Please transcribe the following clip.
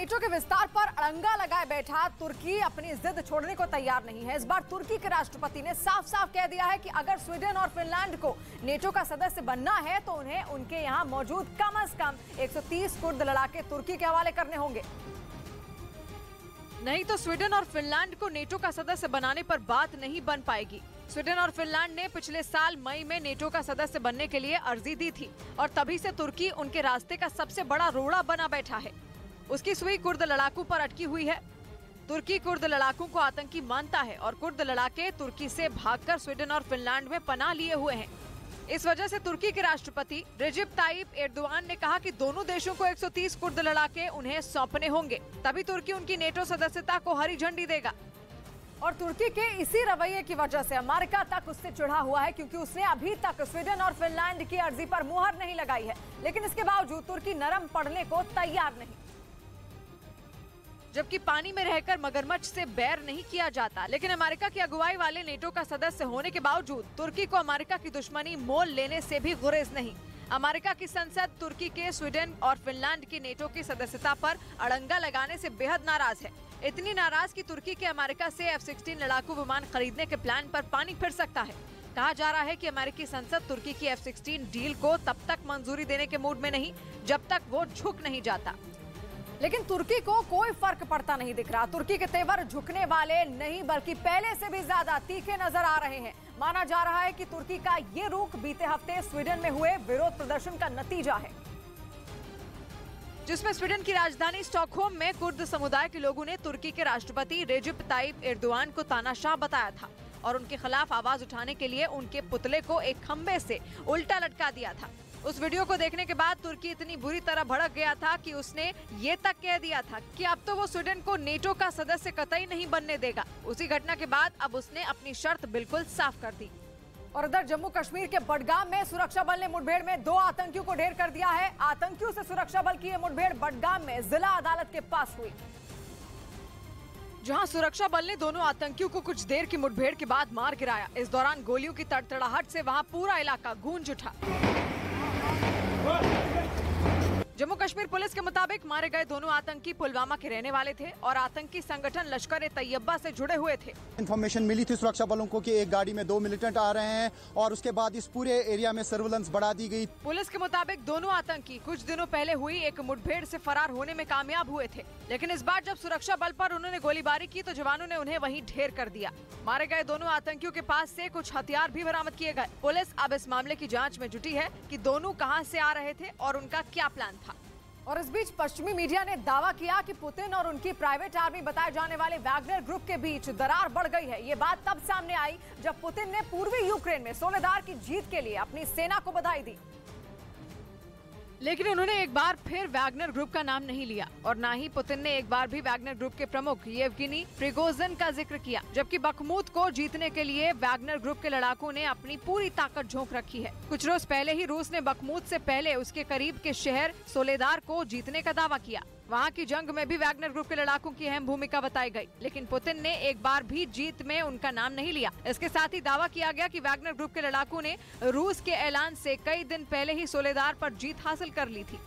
NATO के विस्तार पर अड़ंगा लगाए बैठा तुर्की अपनी जिद छोड़ने को तैयार नहीं है। इस बार तुर्की के राष्ट्रपति ने साफ साफ कह दिया है कि अगर स्वीडन और फिनलैंड को नेटो का सदस्य बनना है तो उन्हें उनके यहां मौजूद कम से कम 130 कुर्द लड़ाके तुर्की के हवाले करने होंगे। नहीं तो स्वीडन और फिनलैंड को नेटो का सदस्य बनाने पर बात नहीं बन पाएगी। स्वीडन और फिनलैंड ने पिछले साल मई में नेटो का सदस्य बनने के लिए अर्जी दी थी और तभी से तुर्की उनके रास्ते का सबसे बड़ा रोड़ा बना बैठा है। उसकी सुई कुर्द लड़ाकू पर अटकी हुई है। तुर्की कुर्द लड़ाकू को आतंकी मानता है और कुर्द लड़ाके तुर्की से भागकर स्वीडन और फिनलैंड में पनाह लिए हुए हैं। इस वजह से तुर्की के राष्ट्रपति रेजिप ताइप एर्दोआन ने कहा कि दोनों देशों को 130 कुर्द लड़ाके उन्हें सौंपने होंगे, तभी तुर्की उनकी नेटो सदस्यता को हरी झंडी देगा। और तुर्की के इसी रवैये की वजह से अमेरिका तक उससे चिढ़ा हुआ है, क्योंकि उसने अभी तक स्वीडन और फिनलैंड की अर्जी पर मुहर नहीं लगाई है। लेकिन इसके बावजूद तुर्की नरम पड़ने को तैयार नहीं। जबकि पानी में रहकर मगरमच्छ से बैर नहीं किया जाता, लेकिन अमेरिका की अगुवाई वाले नेटो का सदस्य होने के बावजूद तुर्की को अमेरिका की दुश्मनी मोल लेने से भी गुरेज नहीं। अमेरिका की संसद तुर्की के स्वीडन और फिनलैंड की नेटो की सदस्यता पर अड़ंगा लगाने से बेहद नाराज है। इतनी नाराज कि तुर्की के अमेरिका से F-16 लड़ाकू विमान खरीदने के प्लान पर पानी फिर सकता है। कहा जा रहा है कि अमेरिकी संसद तुर्की की F-16 डील को तब तक मंजूरी देने के मूड में नहीं जब तक वो झुक नहीं जाता। लेकिन तुर्की को कोई फर्क पड़ता नहीं दिख रहा। तुर्की के तेवर झुकने वाले नहीं बल्कि पहले से भी ज्यादा तीखे नजर आ रहे हैं। माना जा रहा है कि तुर्की का ये रुख बीते हफ्ते स्वीडन में हुए विरोध प्रदर्शन का नतीजा है, जिसमें स्वीडन की राजधानी स्टॉकहोम में कुर्द समुदाय के लोगों ने तुर्की के राष्ट्रपति रेजिप ताइप एर्दोआन को तानाशाह बताया था और उनके खिलाफ आवाज उठाने के लिए उनके पुतले को एक खंबे से उल्टा लटका दिया था। उस वीडियो को देखने के बाद तुर्की इतनी बुरी तरह भड़क गया था कि उसने ये तक कह दिया था कि अब तो वो स्वीडन को नेटो का सदस्य कतई नहीं बनने देगा। उसी घटना के बाद अब उसने अपनी शर्त बिल्कुल साफ कर दी। और उधर जम्मू कश्मीर के बडगाम में सुरक्षा बल ने मुठभेड़ में 2 आतंकियों को ढेर कर दिया है। आतंकियों से सुरक्षा बल की ये मुठभेड़ बडगाम में जिला अदालत के पास हुई, जहां सुरक्षा बल ने दोनों आतंकियों को कुछ देर की मुठभेड़ के बाद मार गिराया। इस दौरान गोलियों की तड़तड़ाहट से वहां पूरा इलाका गूंज उठा। जम्मू कश्मीर पुलिस के मुताबिक मारे गए दोनों आतंकी पुलवामा के रहने वाले थे और आतंकी संगठन लश्कर-ए-तैयबा से जुड़े हुए थे। इन्फॉर्मेशन मिली थी सुरक्षा बलों को कि एक गाड़ी में 2 मिलिटेंट आ रहे हैं और उसके बाद इस पूरे एरिया में सर्विलेंस बढ़ा दी गई। पुलिस के मुताबिक दोनों आतंकी कुछ दिनों पहले हुई एक मुठभेड़ से फरार होने में कामयाब हुए थे, लेकिन इस बार जब सुरक्षा बल पर उन्होंने गोलीबारी की तो जवानों ने उन्हें वहीं ढेर कर दिया। मारे गए दोनों आतंकियों के पास से कुछ हथियार भी बरामद किए गए। पुलिस अब इस मामले की जाँच में जुटी है कि दोनों कहाँ से आ रहे थे और उनका क्या प्लान था। और इस बीच पश्चिमी मीडिया ने दावा किया कि पुतिन और उनकी प्राइवेट आर्मी बताए जाने वाले वैगनर ग्रुप के बीच दरार बढ़ गई है। ये बात तब सामने आई जब पुतिन ने पूर्वी यूक्रेन में सोलेदार की जीत के लिए अपनी सेना को बधाई दी, लेकिन उन्होंने एक बार फिर वैगनर ग्रुप का नाम नहीं लिया और ना ही पुतिन ने एक बार भी वैगनर ग्रुप के प्रमुख येवगेनी प्रिगोजिन का जिक्र किया। जबकि बखमुत को जीतने के लिए वैगनर ग्रुप के लड़ाकों ने अपनी पूरी ताकत झोंक रखी है। कुछ रोज पहले ही रूस ने बखमुत से पहले उसके करीब के शहर सोलेदार को जीतने का दावा किया। वहाँ की जंग में भी वैगनर ग्रुप के लड़ाकों की अहम भूमिका बताई गई, लेकिन पुतिन ने एक बार भी जीत में उनका नाम नहीं लिया। इसके साथ ही दावा किया गया कि वैगनर ग्रुप के लड़ाकों ने रूस के ऐलान से कई दिन पहले ही सोलेदार पर जीत हासिल कर ली थी।